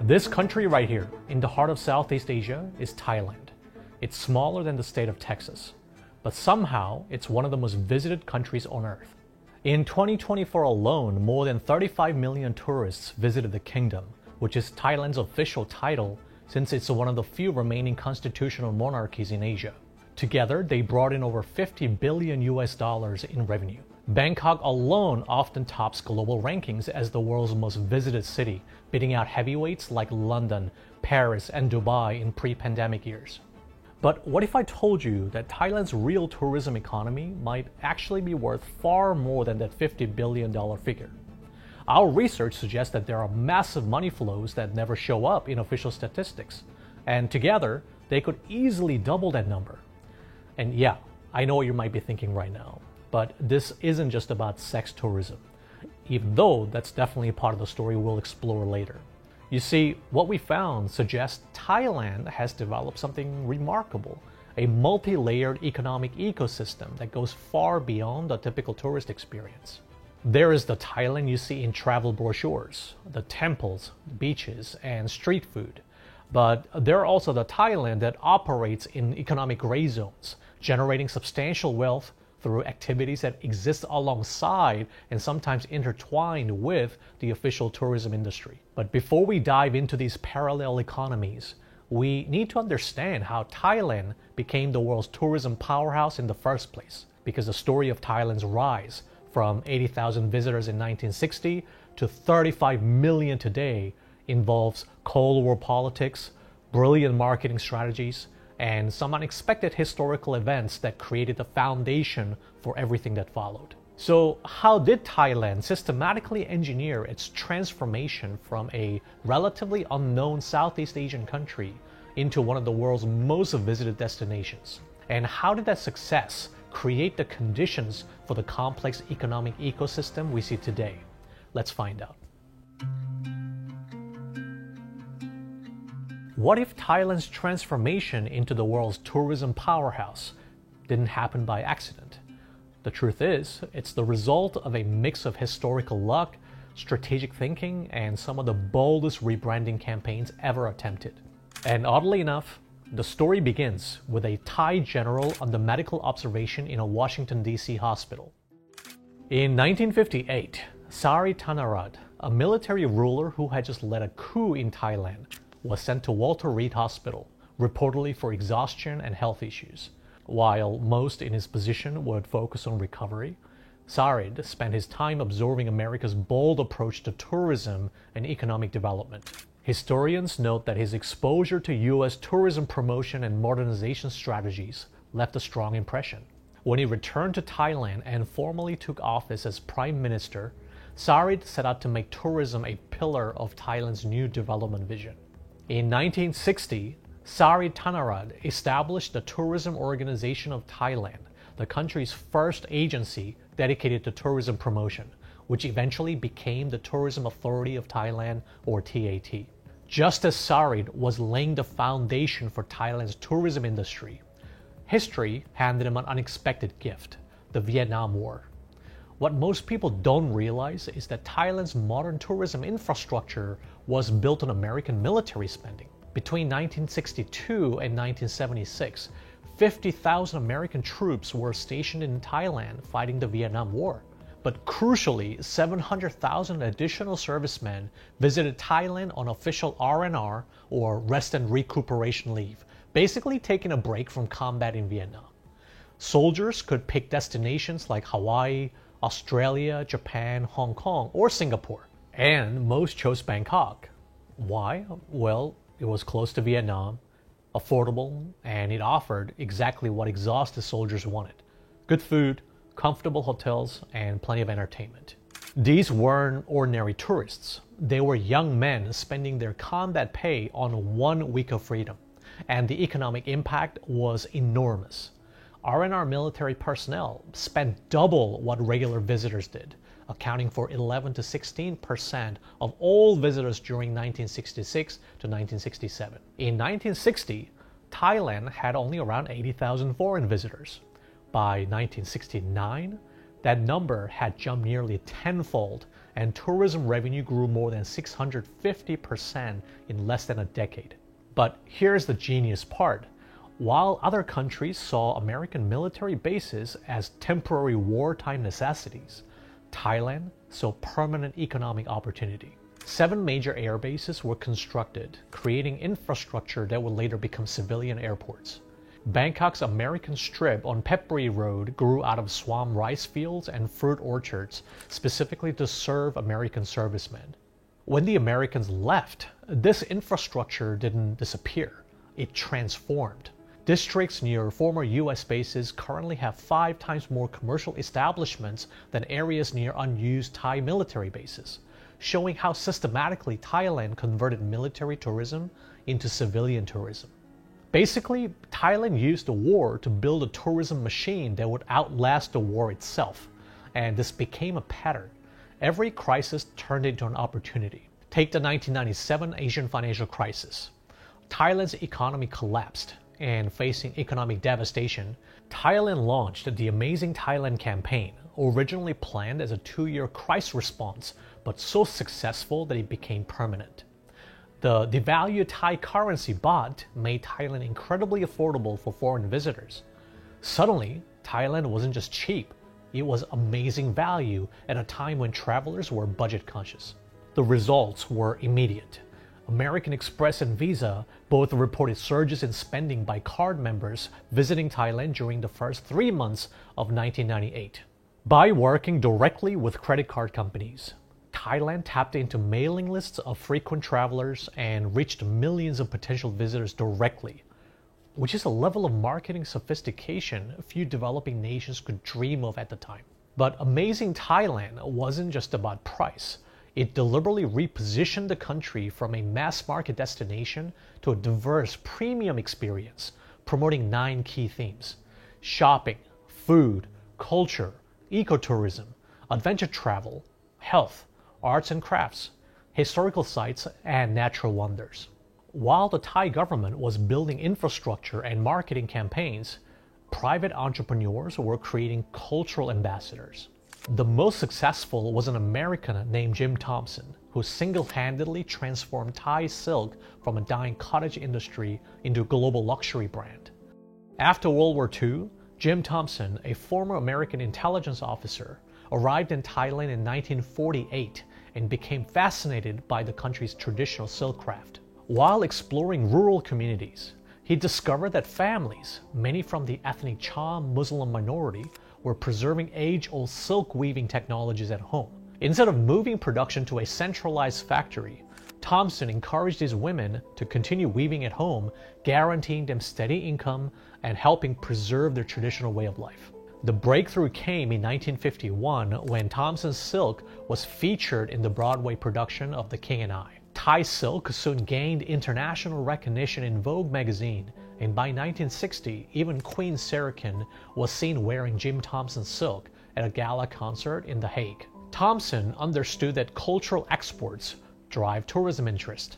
This country right here, in the heart of Southeast Asia, is Thailand. It's smaller than the state of Texas, but somehow it's one of the most visited countries on earth. In 2024 alone, more than 35 million tourists visited the kingdom, which is Thailand's official title since it's one of the few remaining constitutional monarchies in Asia. Together, they brought in over $50 billion in revenue. Bangkok alone often tops global rankings as the world's most visited city, beating out heavyweights like London, Paris, and Dubai in pre-pandemic years. But what if I told you that Thailand's real tourism economy might actually be worth far more than that $50 billion figure? Our research suggests that there are massive money flows that never show up in official statistics, and together, they could easily double that number. And yeah, I know what you might be thinking right now, but this isn't just about sex tourism, even though that's definitely part of the story we'll explore later. You see, what we found suggests Thailand has developed something remarkable, a multi-layered economic ecosystem that goes far beyond the typical tourist experience. There is the Thailand you see in travel brochures, the temples, beaches, and street food. But there are also the Thailand that operates in economic gray zones, generating substantial wealth through activities that exist alongside and sometimes intertwined with the official tourism industry. But before we dive into these parallel economies, we need to understand how Thailand became the world's tourism powerhouse in the first place, because the story of Thailand's rise from 80,000 visitors in 1960 to 35 million today involves Cold War politics, brilliant marketing strategies, and some unexpected historical events that created the foundation for everything that followed. So how did Thailand systematically engineer its transformation from a relatively unknown Southeast Asian country into one of the world's most visited destinations? And how did that success create the conditions for the complex economic ecosystem we see today? Let's find out. What if Thailand's transformation into the world's tourism powerhouse didn't happen by accident? The truth is, it's the result of a mix of historical luck, strategic thinking, and some of the boldest rebranding campaigns ever attempted. And oddly enough, the story begins with a Thai general under medical observation in a Washington, D.C. hospital. In 1958, Sari Thanarad, a military ruler who had just led a coup in Thailand, was sent to Walter Reed Hospital, reportedly for exhaustion and health issues. While most in his position would focus on recovery, Sarid spent his time absorbing America's bold approach to tourism and economic development. Historians note that his exposure to U.S. tourism promotion and modernization strategies left a strong impression. When he returned to Thailand and formally took office as Prime Minister, Sarid set out to make tourism a pillar of Thailand's new development vision. In 1960, Sari Thanarad established the Tourism Organization of Thailand, the country's first agency dedicated to tourism promotion, which eventually became the Tourism Authority of Thailand, or TAT. Just as Sarid was laying the foundation for Thailand's tourism industry, history handed him an unexpected gift: the Vietnam War. What most people don't realize is that Thailand's modern tourism infrastructure was built on American military spending. Between 1962 and 1976, 50,000 American troops were stationed in Thailand fighting the Vietnam War. But crucially, 700,000 additional servicemen visited Thailand on official R&R, or rest and recuperation leave, basically taking a break from combat in Vietnam. Soldiers could pick destinations like Hawaii, Australia, Japan, Hong Kong, or Singapore. And most chose Bangkok. Why? Well, it was close to Vietnam, affordable, and it offered exactly what exhausted soldiers wanted: good food, comfortable hotels, and plenty of entertainment. These weren't ordinary tourists. They were young men spending their combat pay on 1 week of freedom, and the economic impact was enormous. R&R military personnel spent double what regular visitors did, accounting for 11 to 16% of all visitors during 1966 to 1967. In 1960, Thailand had only around 80,000 foreign visitors. By 1969, that number had jumped nearly tenfold and tourism revenue grew more than 650% in less than a decade. But here's the genius part. While other countries saw American military bases as temporary wartime necessities, Thailand saw permanent economic opportunity. 7 major air bases were constructed, creating infrastructure that would later become civilian airports. Bangkok's American Strip on Phetchaburi Road grew out of swamp rice fields and fruit orchards specifically to serve American servicemen. When the Americans left, this infrastructure didn't disappear, it transformed. Districts near former US bases currently have 5 times more commercial establishments than areas near unused Thai military bases, showing how systematically Thailand converted military tourism into civilian tourism. Basically, Thailand used the war to build a tourism machine that would outlast the war itself, and this became a pattern. Every crisis turned into an opportunity. Take the 1997 Asian financial crisis. Thailand's economy collapsed, and facing economic devastation, Thailand launched the Amazing Thailand campaign, originally planned as a 2-year crisis response, but so successful that it became permanent. The devalued Thai currency baht made Thailand incredibly affordable for foreign visitors. Suddenly, Thailand wasn't just cheap, it was amazing value at a time when travelers were budget conscious. The results were immediate. American Express and Visa both reported surges in spending by card members visiting Thailand during the first 3 months of 1998. By working directly with credit card companies, Thailand tapped into mailing lists of frequent travelers and reached millions of potential visitors directly, which is a level of marketing sophistication few developing nations could dream of at the time. But Amazing Thailand wasn't just about price. It deliberately repositioned the country from a mass market destination to a diverse premium experience, promoting 9 key themes: shopping, food, culture, ecotourism, adventure travel, health, arts and crafts, historical sites, and natural wonders. While the Thai government was building infrastructure and marketing campaigns, private entrepreneurs were creating cultural ambassadors. The most successful was an American named Jim Thompson, who single-handedly transformed Thai silk from a dying cottage industry into a global luxury brand. After World War II, Jim Thompson, a former American intelligence officer, arrived in Thailand in 1948 and became fascinated by the country's traditional silk craft. While exploring rural communities, he discovered that families, many from the ethnic Cham Muslim minority, were preserving age-old silk weaving technologies at home. Instead of moving production to a centralized factory, Thompson encouraged his women to continue weaving at home, guaranteeing them steady income and helping preserve their traditional way of life. The breakthrough came in 1951 when Thompson's silk was featured in the Broadway production of The King and I. Thai silk soon gained international recognition in Vogue magazine, and by 1960, even Queen Sarakin was seen wearing Jim Thompson's silk at a gala concert in The Hague. Thompson understood that cultural exports drive tourism interest.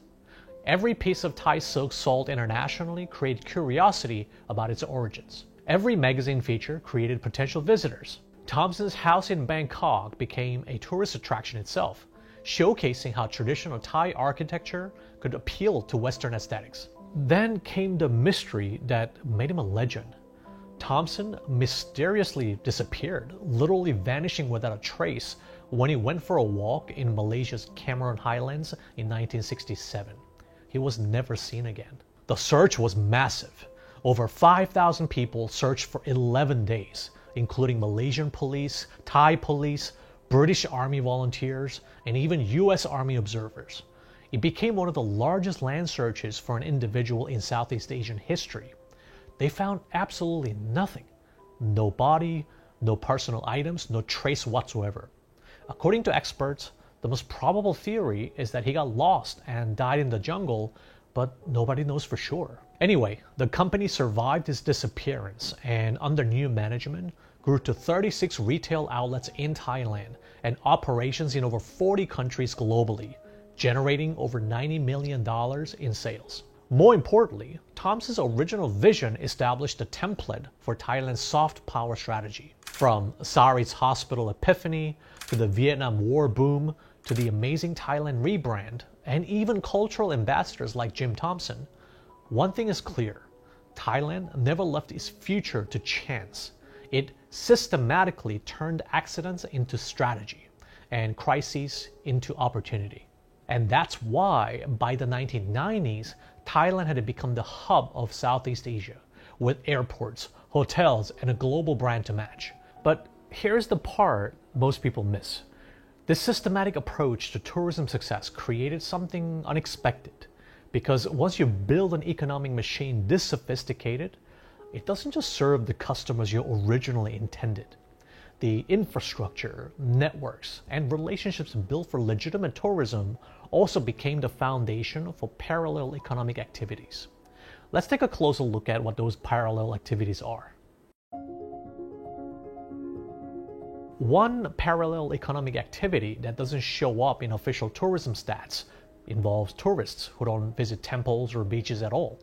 Every piece of Thai silk sold internationally created curiosity about its origins. Every magazine feature created potential visitors. Thompson's house in Bangkok became a tourist attraction itself, showcasing how traditional Thai architecture could appeal to Western aesthetics. Then came the mystery that made him a legend. Thompson mysteriously disappeared, literally vanishing without a trace when he went for a walk in Malaysia's Cameron Highlands in 1967. He was never seen again. The search was massive. Over 5,000 people searched for 11 days, including Malaysian police, Thai police, British Army volunteers, and even US Army observers. It became one of the largest land searches for an individual in Southeast Asian history. They found absolutely nothing. No body, no personal items, no trace whatsoever. According to experts, the most probable theory is that he got lost and died in the jungle, but nobody knows for sure. Anyway, the company survived his disappearance and under new management grew to 36 retail outlets in Thailand and operations in over 40 countries globally, generating over $90 million in sales. More importantly, Thompson's original vision established the template for Thailand's soft power strategy. From Sari's hospital epiphany, to the Vietnam War boom, to the amazing Thailand rebrand, and even cultural ambassadors like Jim Thompson, one thing is clear: Thailand never left its future to chance. It systematically turned accidents into strategy and crises into opportunity. And that's why, by the 1990s, Thailand had become the hub of Southeast Asia, with airports, hotels, and a global brand to match. But here's the part most people miss. This systematic approach to tourism success created something unexpected. Because once you build an economic machine this sophisticated, it doesn't just serve the customers you originally intended. The infrastructure, networks, and relationships built for legitimate tourism also became the foundation for parallel economic activities. Let's take a closer look at what those parallel activities are. One parallel economic activity that doesn't show up in official tourism stats involves tourists who don't visit temples or beaches at all.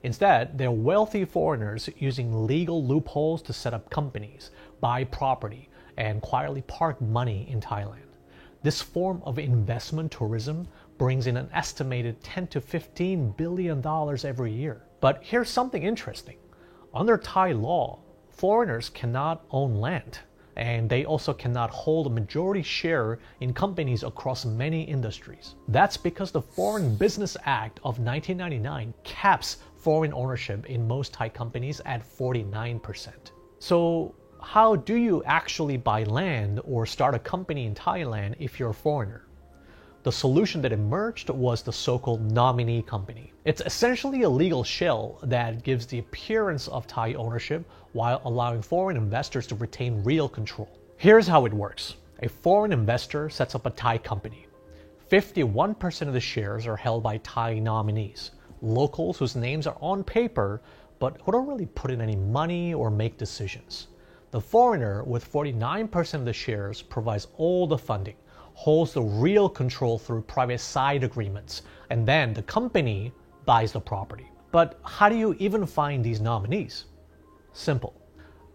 Instead, they're wealthy foreigners using legal loopholes to set up companies, buy property, and quietly park money in Thailand. This form of investment tourism brings in an estimated $10 to $15 billion every year. But here's something interesting. Under Thai law, foreigners cannot own land, and they also cannot hold a majority share in companies across many industries. That's because the Foreign Business Act of 1999 caps foreign ownership in most Thai companies at 49%. So how do you actually buy land or start a company in Thailand if you're a foreigner? The solution that emerged was the so-called nominee company. It's essentially a legal shell that gives the appearance of Thai ownership while allowing foreign investors to retain real control. Here's how it works. A foreign investor sets up a Thai company. 51% of the shares are held by Thai nominees, locals whose names are on paper but who don't really put in any money or make decisions. The foreigner with 49% of the shares provides all the funding, holds the real control through private side agreements, and then the company buys the property. But how do you even find these nominees? Simple.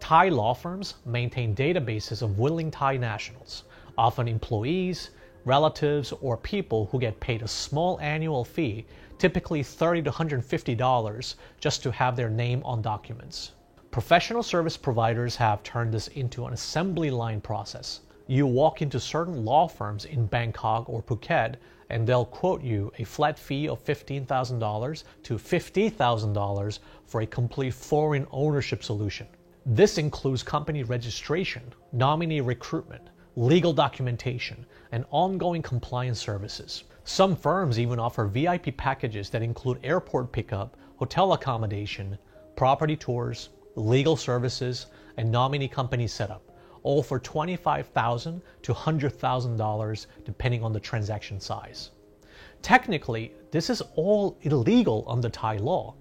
Thai law firms maintain databases of willing Thai nationals, often employees, relatives, or people who get paid a small annual fee, typically $30 to $150, just to have their name on documents. Professional service providers have turned this into an assembly line process. You walk into certain law firms in Bangkok or Phuket, and they'll quote you a flat fee of $15,000 to $50,000 for a complete foreign ownership solution. This includes company registration, nominee recruitment, legal documentation, and ongoing compliance services. Some firms even offer VIP packages that include airport pickup, hotel accommodation, property tours, legal services, and nominee company setup, all for $25,000 to $100,000 depending on the transaction size. Technically, this is all illegal under Thai law,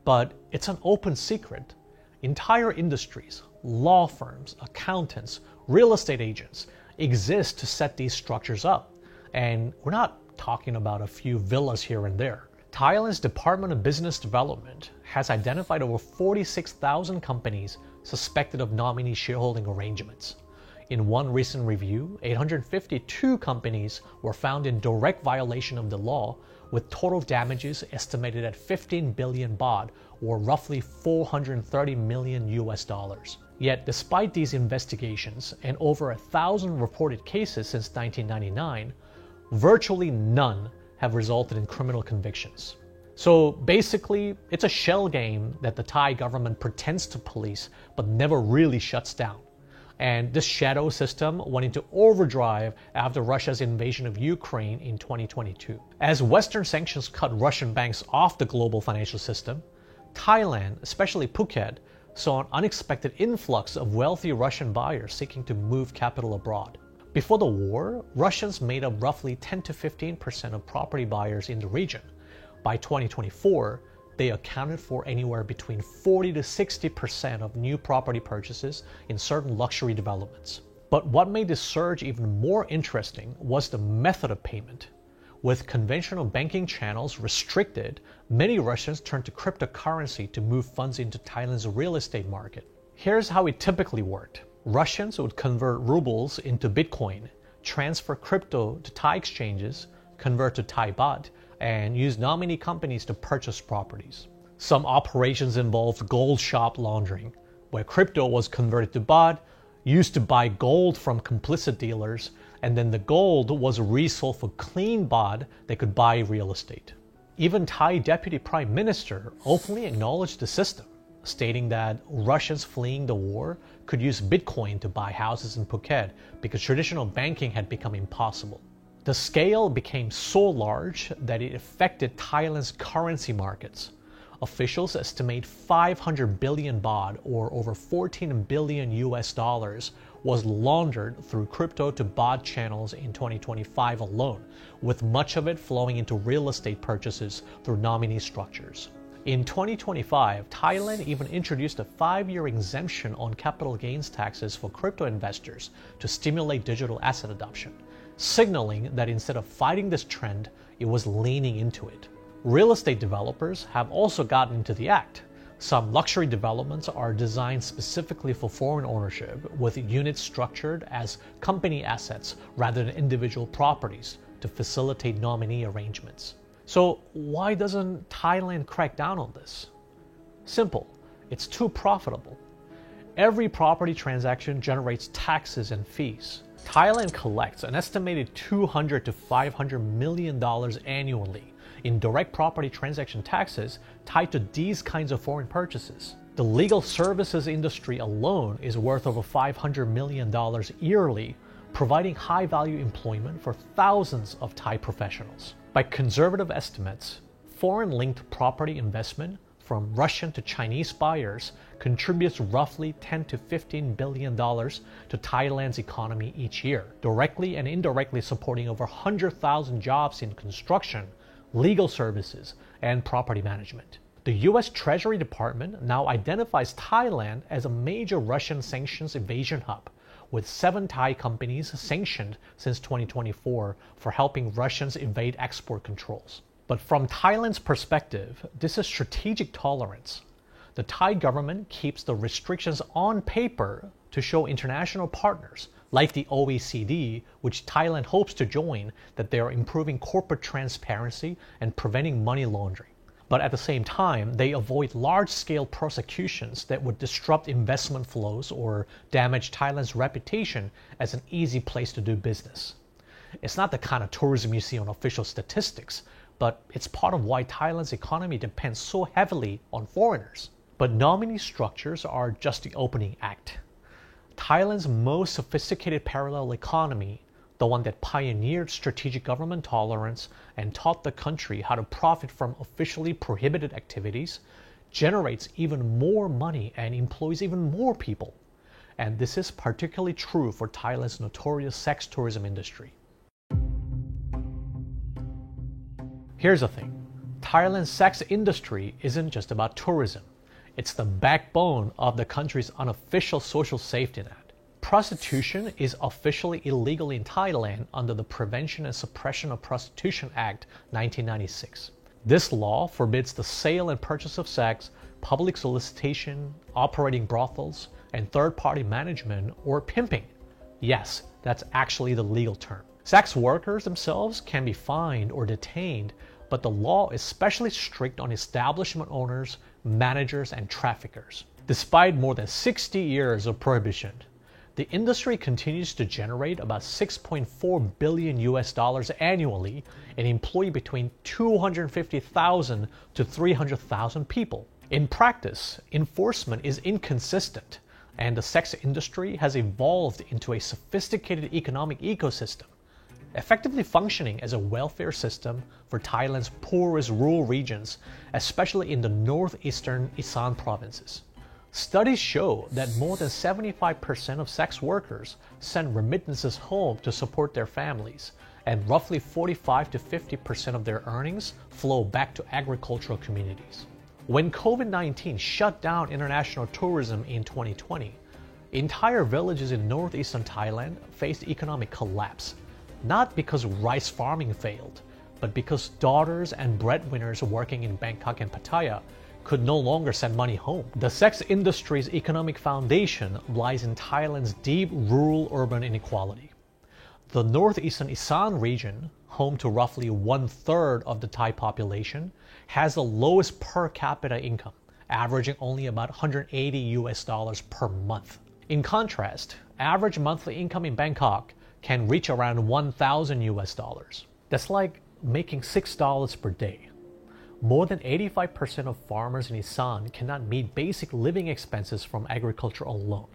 but it's an open secret. Entire industries, law firms, accountants, real estate agents exist to set these structures up. And we're not talking about a few villas here and there. Thailand's Department of Business Development has identified over 46,000 companies suspected of nominee shareholding arrangements. In one recent review, 852 companies were found in direct violation of the law, with total damages estimated at 15 billion baht, or roughly $430 million US. Yet, despite these investigations and over 1,000 reported cases since 1999, virtually none have resulted in criminal convictions. So basically, it's a shell game that the Thai government pretends to police but never really shuts down. And this shadow system went into overdrive after Russia's invasion of Ukraine in 2022. As Western sanctions cut Russian banks off the global financial system, Thailand, especially Phuket, saw an unexpected influx of wealthy Russian buyers seeking to move capital abroad. Before the war, Russians made up roughly 10 to 15% of property buyers in the region. By 2024, they accounted for anywhere between 40 to 60% of new property purchases in certain luxury developments. But what made this surge even more interesting was the method of payment. With conventional banking channels restricted, many Russians turned to cryptocurrency to move funds into Thailand's real estate market. Here's how it typically worked. Russians would convert rubles into Bitcoin, transfer crypto to Thai exchanges, convert to Thai baht, and use nominee companies to purchase properties. Some operations involved gold shop laundering, where crypto was converted to baht, used to buy gold from complicit dealers, and then the gold was resold for clean baht that could buy real estate. Even Thai Deputy Prime Minister openly acknowledged the system, stating that Russians fleeing the war could use Bitcoin to buy houses in Phuket because traditional banking had become impossible. The scale became so large that it affected Thailand's currency markets. Officials estimate 500 billion baht, or over 14 billion US dollars, was laundered through crypto to baht channels in 2025 alone, with much of it flowing into real estate purchases through nominee structures. In 2025, Thailand even introduced a 5-year exemption on capital gains taxes for crypto investors to stimulate digital asset adoption, signaling that instead of fighting this trend, it was leaning into it. Real estate developers have also gotten into the act. Some luxury developments are designed specifically for foreign ownership, with units structured as company assets rather than individual properties to facilitate nominee arrangements. So why doesn't Thailand crack down on this? Simple, it's too profitable. Every property transaction generates taxes and fees. Thailand collects an estimated $200 to $500 million annually in direct property transaction taxes tied to these kinds of foreign purchases. The legal services industry alone is worth over $500 million yearly, providing high-value employment for thousands of Thai professionals. By conservative estimates, foreign-linked property investment from Russian to Chinese buyers contributes roughly $10 to $15 billion to Thailand's economy each year, directly and indirectly supporting over 100,000 jobs in construction, legal services, and property management. The US Treasury Department now identifies Thailand as a major Russian sanctions evasion hub, with 7 Thai companies sanctioned since 2024 for helping Russians evade export controls. But from Thailand's perspective, this is strategic tolerance. The Thai government keeps the restrictions on paper to show international partners, like the OECD, which Thailand hopes to join, that they are improving corporate transparency and preventing money laundering. But at the same time, they avoid large-scale prosecutions that would disrupt investment flows or damage Thailand's reputation as an easy place to do business. It's not the kind of tourism you see on official statistics, but it's part of why Thailand's economy depends so heavily on foreigners. But nominee structures are just the opening act. Thailand's most sophisticated parallel economy, the one that pioneered strategic government tolerance and taught the country how to profit from officially prohibited activities, generates even more money and employs even more people. And this is particularly true for Thailand's notorious sex tourism industry. Here's the thing, Thailand's sex industry isn't just about tourism. It's the backbone of the country's unofficial social safety net. Prostitution is officially illegal in Thailand under the Prevention and Suppression of Prostitution Act 1996. This law forbids the sale and purchase of sex, public solicitation, operating brothels, and third-party management or pimping. Yes, that's actually the legal term. Sex workers themselves can be fined or detained, but the law is especially strict on establishment owners, managers, and traffickers. Despite more than 60 years of prohibition, the industry continues to generate about 6.4 billion US dollars annually and employ between 250,000 to 300,000 people. In practice, enforcement is inconsistent, and the sex industry has evolved into a sophisticated economic ecosystem, effectively functioning as a welfare system for Thailand's poorest rural regions, especially in the northeastern Isan provinces. Studies show that more than 75% of sex workers send remittances home to support their families, and roughly 45 to 50% of their earnings flow back to agricultural communities. When COVID-19 shut down international tourism in 2020, entire villages in northeastern Thailand faced economic collapse, not because rice farming failed, but because daughters and breadwinners working in Bangkok and Pattaya could no longer send money home. The sex industry's economic foundation lies in Thailand's deep rural-urban inequality. The northeastern Isan region, home to roughly 1/3 of the Thai population, has the lowest per capita income, averaging only about $180 per month. In contrast, average monthly income in Bangkok can reach around $1,000. That's like making $6 per day. More than 85% of farmers in Isan cannot meet basic living expenses from agriculture alone.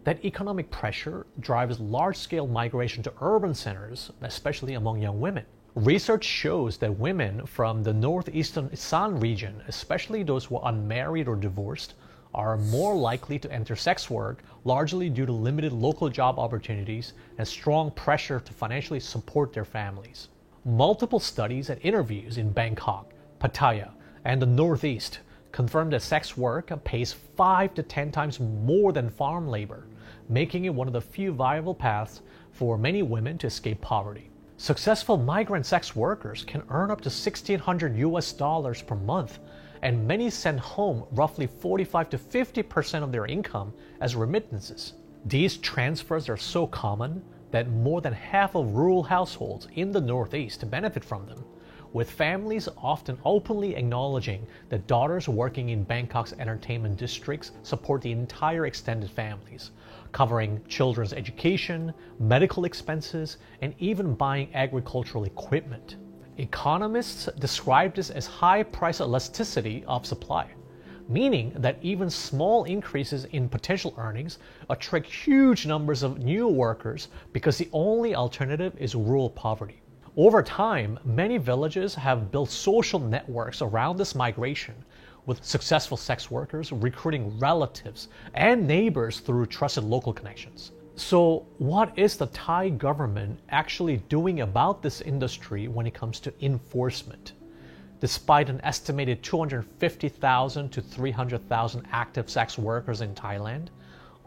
That economic pressure drives large-scale migration to urban centers, especially among young women. Research shows that women from the northeastern Isan region, especially those who are unmarried or divorced, are more likely to enter sex work, largely due to limited local job opportunities and strong pressure to financially support their families. Multiple studies and interviews in Bangkok, Pattaya, and the Northeast confirm that sex work pays 5 to 10 times more than farm labor, making it one of the few viable paths for many women to escape poverty. Successful migrant sex workers can earn up to $1,600 per month, and many send home roughly 45 to 50% of their income as remittances. These transfers are so common that more than half of rural households in the Northeast benefit from them, with families often openly acknowledging that daughters working in Bangkok's entertainment districts support the entire extended families, covering children's education, medical expenses, and even buying agricultural equipment. Economists describe this as high price elasticity of supply, meaning that even small increases in potential earnings attract huge numbers of new workers because the only alternative is rural poverty. Over time, many villages have built social networks around this migration, with successful sex workers recruiting relatives and neighbors through trusted local connections. So, what is the Thai government actually doing about this industry when it comes to enforcement? Despite an estimated 250,000 to 300,000 active sex workers in Thailand,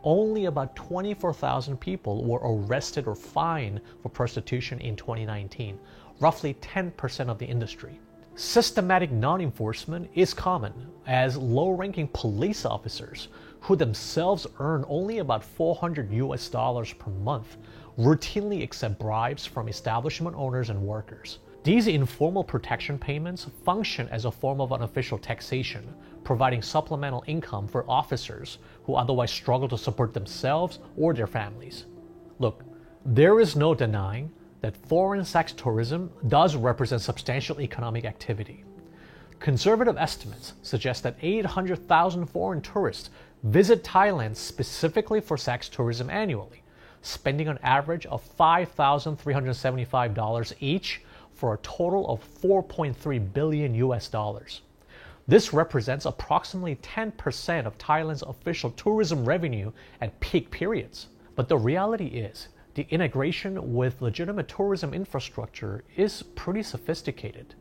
only about 24,000 people were arrested or fined for prostitution in 2019, roughly 10% of the industry. Systematic non-enforcement is common, as low-ranking police officers, who themselves earn only about $400 per month, routinely accept bribes from establishment owners and workers. These informal protection payments function as a form of unofficial taxation, providing supplemental income for officers who otherwise struggle to support themselves or their families. Look, there is no denying that foreign sex tourism does represent substantial economic activity. Conservative estimates suggest that 800,000 foreign tourists visit Thailand specifically for sex tourism annually, spending an average of $5,375 each for a total of $4.3 billion. This represents approximately 10% of Thailand's official tourism revenue at peak periods. But the reality is, the integration with legitimate tourism infrastructure is pretty sophisticated.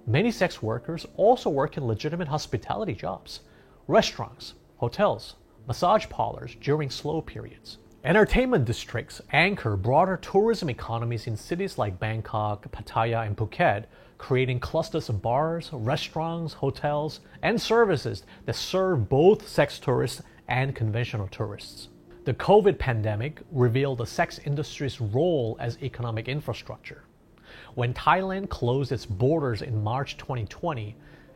Many sex workers also work in legitimate hospitality jobs, restaurants, hotels, massage parlors during slow periods. Entertainment districts anchor broader tourism economies in cities like Bangkok, Pattaya, and Phuket, creating clusters of bars, restaurants, hotels, and services that serve both sex tourists and conventional tourists. The COVID pandemic revealed the sex industry's role as economic infrastructure. When Thailand closed its borders in March 2020,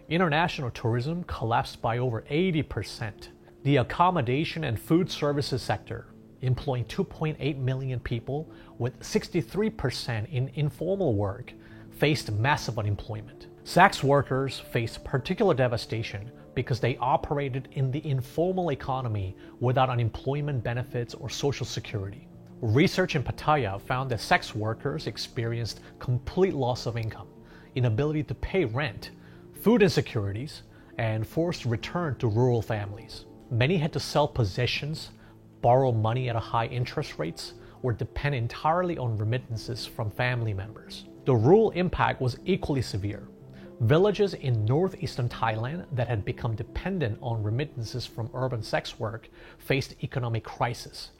international tourism collapsed by over 80%. The accommodation and food services sector, employing 2.8 million people with 63% in informal work, faced massive unemployment. Sex workers faced particular devastation because they operated in the informal economy without unemployment benefits or social security. Research in Pattaya found that sex workers experienced complete loss of income, inability to pay rent, food insecurities, and forced return to rural families. Many had to sell possessions, borrow money at high interest rates, or depend entirely on remittances from family members. The rural impact was equally severe. Villages in northeastern Thailand that had become dependent on remittances from urban sex work faced economic crisis.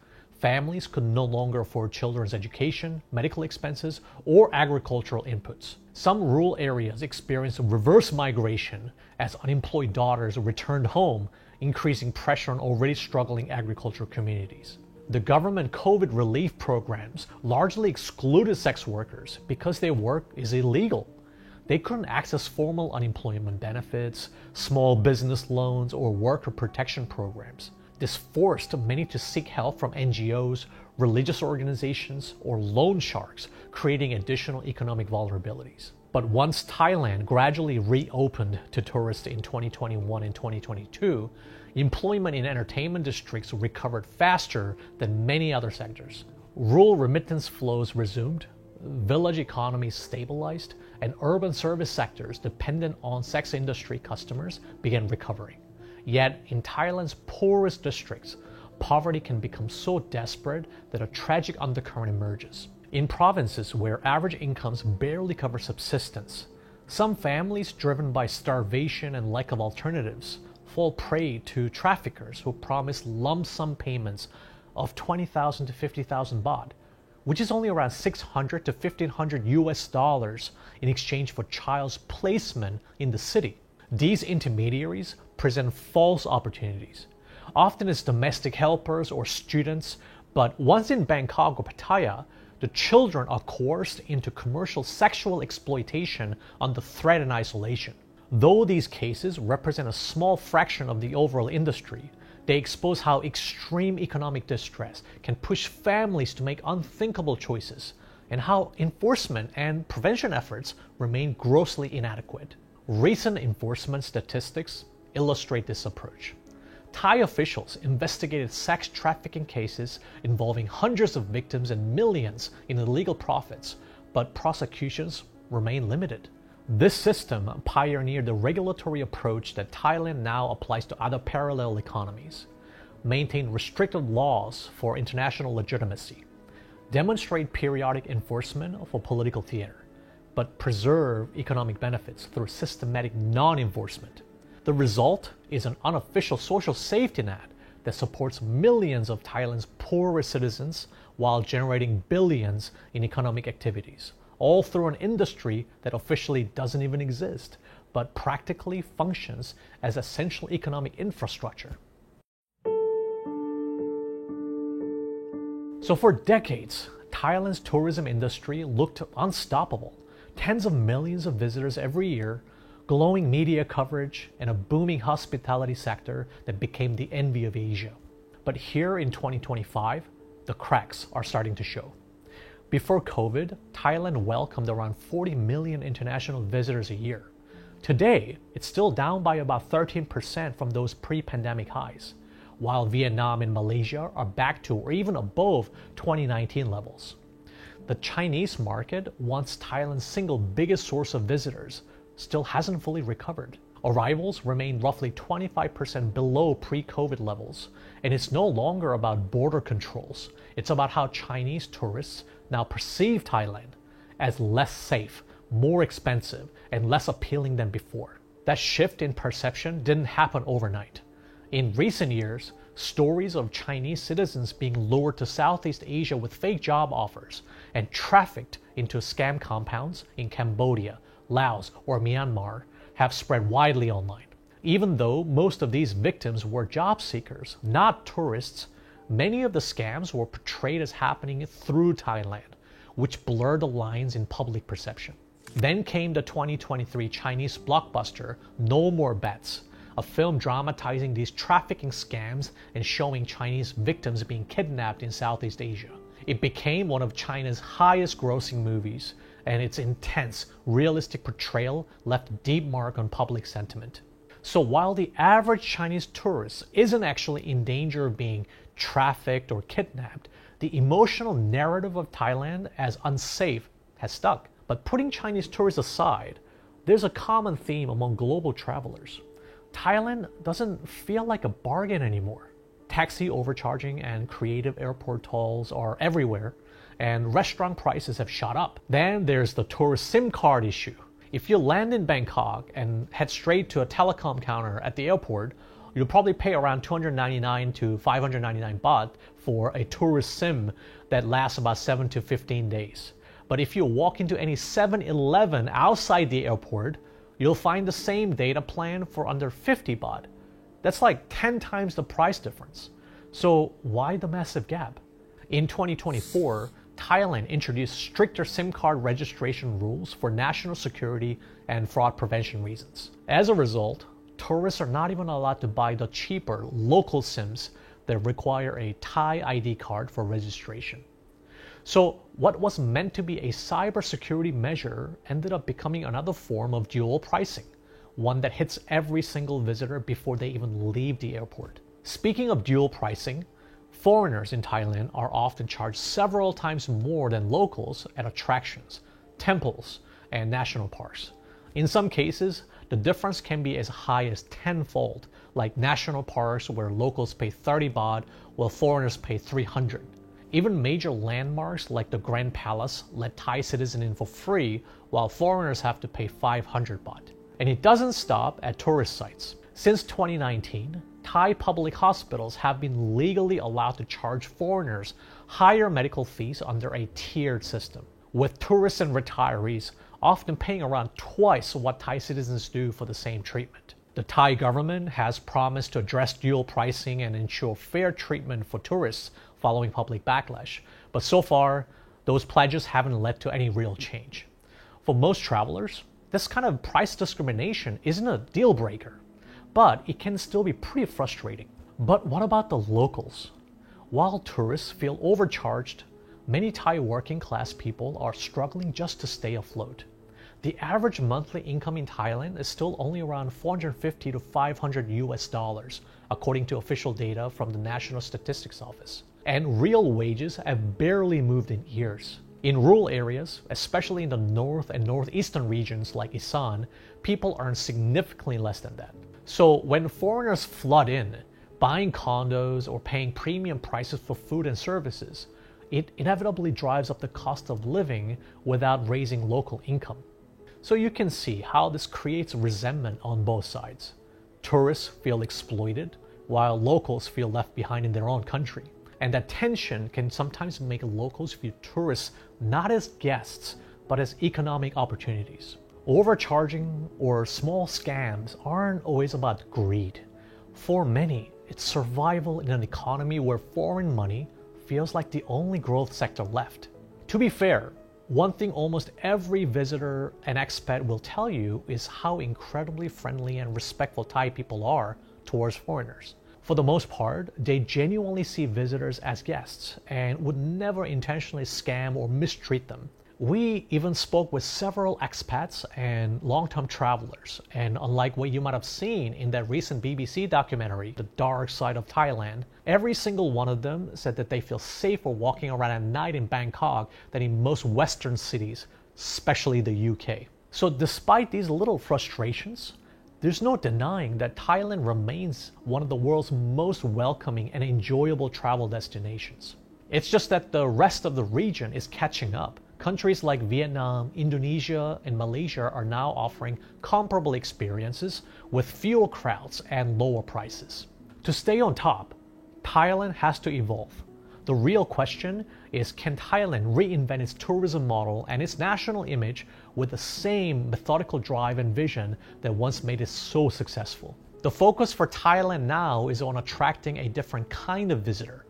Families could no longer afford children's education, medical expenses, or agricultural inputs. Some rural areas experienced reverse migration as unemployed daughters returned home, increasing pressure on already struggling agricultural communities. The government COVID relief programs largely excluded sex workers because their work is illegal. They couldn't access formal unemployment benefits, small business loans, or worker protection programs. This forced many to seek help from NGOs, religious organizations, or loan sharks, creating additional economic vulnerabilities. But once Thailand gradually reopened to tourists in 2021 and 2022, employment in entertainment districts recovered faster than many other sectors. Rural remittance flows resumed, village economies stabilized, and urban service sectors dependent on sex industry customers began recovering. Yet, in Thailand's poorest districts, poverty can become so desperate that a tragic undercurrent emerges. In provinces where average incomes barely cover subsistence, some families driven by starvation and lack of alternatives fall prey to traffickers who promise lump sum payments of 20,000 to 50,000 baht, which is only around 600 to 1,500 US dollars in exchange for child's placement in the city. These intermediaries present false opportunities, often as domestic helpers or students, but once in Bangkok or Pattaya, the children are coerced into commercial sexual exploitation under threat and isolation. Though these cases represent a small fraction of the overall industry, they expose how extreme economic distress can push families to make unthinkable choices, and how enforcement and prevention efforts remain grossly inadequate. Recent enforcement statistics illustrate this approach. Thai officials investigated sex trafficking cases involving hundreds of victims and millions in illegal profits, but prosecutions remain limited. This system pioneered the regulatory approach that Thailand now applies to other parallel economies, maintain restrictive laws for international legitimacy, demonstrate periodic enforcement for political theater, but preserve economic benefits through systematic non-enforcement. The result is an unofficial social safety net that supports millions of Thailand's poorest citizens while generating billions in economic activities, all through an industry that officially doesn't even exist, but practically functions as essential economic infrastructure. So for decades, Thailand's tourism industry looked unstoppable. Tens of millions of visitors every year, glowing media coverage, and a booming hospitality sector that became the envy of Asia. But here in 2025, the cracks are starting to show. Before COVID, Thailand welcomed around 40 million international visitors a year. Today, it's still down by about 13% from those pre-pandemic highs, while Vietnam and Malaysia are back to or even above 2019 levels. The Chinese market, once Thailand's single biggest source of visitors, still hasn't fully recovered. Arrivals remain roughly 25% below pre-COVID levels, and it's no longer about border controls. It's about how Chinese tourists now perceive Thailand as less safe, more expensive, and less appealing than before. That shift in perception didn't happen overnight. In recent years, stories of Chinese citizens being lured to Southeast Asia with fake job offers and trafficked into scam compounds in Cambodia, Laos, or Myanmar have spread widely online. Even though most of these victims were job seekers, not tourists, many of the scams were portrayed as happening through Thailand, which blurred the lines in public perception. Then came the 2023 Chinese blockbuster No More Bets, a film dramatizing these trafficking scams and showing Chinese victims being kidnapped in Southeast Asia. It became one of China's highest grossing movies, and its intense, realistic portrayal left a deep mark on public sentiment. So while the average Chinese tourist isn't actually in danger of being trafficked or kidnapped, the emotional narrative of Thailand as unsafe has stuck. But putting Chinese tourists aside, there's a common theme among global travelers. Thailand doesn't feel like a bargain anymore. Taxi overcharging and creative airport tolls are everywhere, and restaurant prices have shot up. Then there's the tourist SIM card issue. If you land in Bangkok and head straight to a telecom counter at the airport, you'll probably pay around 299 to 599 baht for a tourist sim that lasts about 7 to 15 days. But if you walk into any 7-Eleven outside the airport, you'll find the same data plan for under 50 baht. That's like 10 times the price difference. So why the massive gap? In 2024, Thailand introduced stricter SIM card registration rules for national security and fraud prevention reasons. As a result, tourists are not even allowed to buy the cheaper local SIMs that require a Thai ID card for registration. So what was meant to be a cybersecurity measure ended up becoming another form of dual pricing, one that hits every single visitor before they even leave the airport. Speaking of dual pricing, foreigners in Thailand are often charged several times more than locals at attractions, temples, and national parks. In some cases, the difference can be as high as tenfold, like national parks where locals pay 30 baht while foreigners pay 300. Even major landmarks like the Grand Palace let Thai citizens in for free while foreigners have to pay 500 baht. And it doesn't stop at tourist sites. Since 2019, Thai public hospitals have been legally allowed to charge foreigners higher medical fees under a tiered system, with tourists and retirees often paying around twice what Thai citizens do for the same treatment. The Thai government has promised to address dual pricing and ensure fair treatment for tourists following public backlash, but so far, those pledges haven't led to any real change. For most travelers, this kind of price discrimination isn't a deal breaker, but it can still be pretty frustrating. But what about the locals? While tourists feel overcharged, many Thai working class people are struggling just to stay afloat. The average monthly income in Thailand is still only around 450 to 500 US dollars, according to official data from the National Statistics Office. And real wages have barely moved in years. In rural areas, especially in the north and northeastern regions like Isan, people earn significantly less than that. So when foreigners flood in, buying condos or paying premium prices for food and services, it inevitably drives up the cost of living without raising local income. So you can see how this creates resentment on both sides. Tourists feel exploited, while locals feel left behind in their own country. And that tension can sometimes make locals view tourists not as guests, but as economic opportunities. Overcharging or small scams aren't always about greed. For many, it's survival in an economy where foreign money feels like the only growth sector left. To be fair, one thing almost every visitor and expat will tell you is how incredibly friendly and respectful Thai people are towards foreigners. For the most part, they genuinely see visitors as guests and would never intentionally scam or mistreat them. We even spoke with several expats and long-term travelers, and unlike what you might have seen in that recent BBC documentary, The Dark Side of Thailand, every single one of them said that they feel safer walking around at night in Bangkok than in most Western cities, especially the UK. So despite these little frustrations, there's no denying that Thailand remains one of the world's most welcoming and enjoyable travel destinations. It's just that the rest of the region is catching up. Countries like Vietnam, Indonesia, and Malaysia are now offering comparable experiences with fewer crowds and lower prices. To stay on top, Thailand has to evolve. The real question is, can Thailand reinvent its tourism model and its national image with the same methodical drive and vision that once made it so successful? The focus for Thailand now is on attracting a different kind of visitor.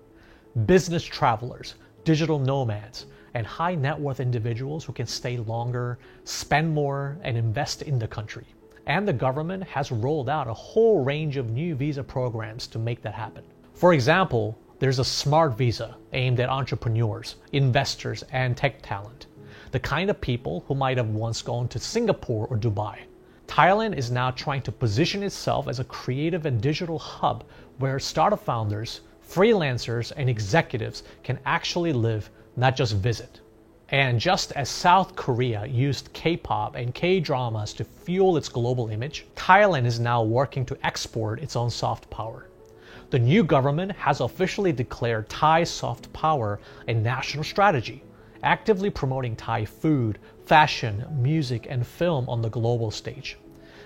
Business travelers, digital nomads, and high net worth individuals who can stay longer, spend more, and invest in the country. And the government has rolled out a whole range of new visa programs to make that happen. For example, there's a smart visa aimed at entrepreneurs, investors, and tech talent, the kind of people who might have once gone to Singapore or Dubai. Thailand is now trying to position itself as a creative and digital hub where startup founders, freelancers, and executives can actually live, not just visit. And just as South Korea used K-pop and K-dramas to fuel its global image, Thailand is now working to export its own soft power. The new government has officially declared Thai soft power a national strategy, actively promoting Thai food, fashion, music, and film on the global stage.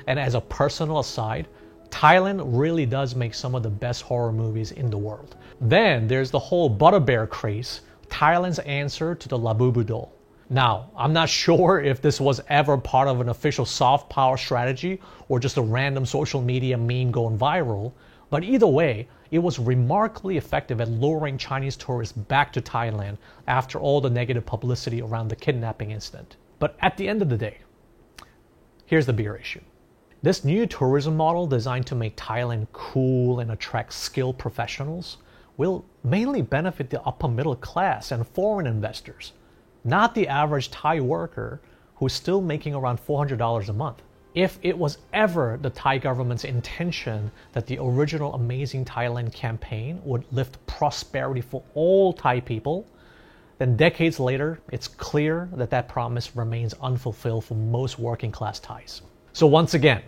And as a personal aside, Thailand really does make some of the best horror movies in the world. Then there's the whole Butter Bear craze, Thailand's answer to the Labubu doll. Now, I'm not sure if this was ever part of an official soft power strategy or just a random social media meme going viral, but either way, it was remarkably effective at luring Chinese tourists back to Thailand after all the negative publicity around the kidnapping incident. But at the end of the day, here's the bigger issue. This new tourism model designed to make Thailand cool and attract skilled professionals will mainly benefit the upper middle class and foreign investors, not the average Thai worker who's still making around $400 a month. If it was ever the Thai government's intention that the original Amazing Thailand campaign would lift prosperity for all Thai people, then decades later, it's clear that that promise remains unfulfilled for most working class Thais. So once again,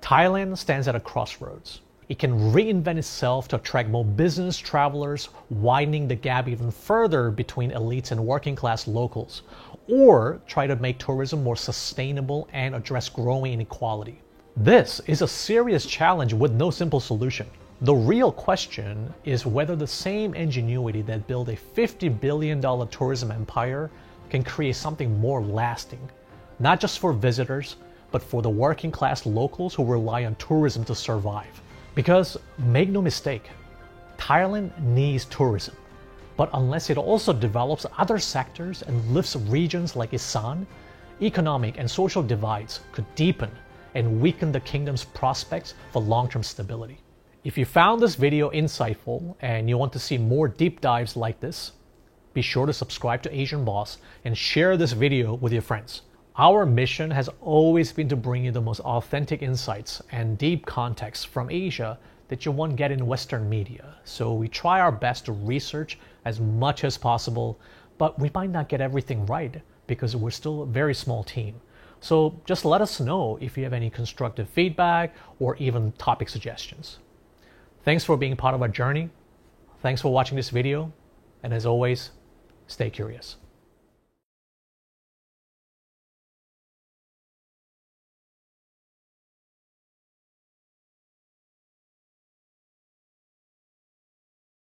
Thailand stands at a crossroads. It can reinvent itself to attract more business travelers, widening the gap even further between elites and working class locals, or try to make tourism more sustainable and address growing inequality. This is a serious challenge with no simple solution. The real question is whether the same ingenuity that built a $50 billion tourism empire can create something more lasting, not just for visitors, but for the working class locals who rely on tourism to survive. Because, make no mistake, Thailand needs tourism. But unless it also develops other sectors and lifts regions like Isan, economic and social divides could deepen and weaken the kingdom's prospects for long-term stability. If you found this video insightful and you want to see more deep dives like this, be sure to subscribe to Asian Boss and share this video with your friends. Our mission has always been to bring you the most authentic insights and deep context from Asia that you won't get in Western media. So we try our best to research as much as possible, but we might not get everything right because we're still a very small team. So just let us know if you have any constructive feedback or even topic suggestions. Thanks for being part of our journey. Thanks for watching this video. And as always, stay curious.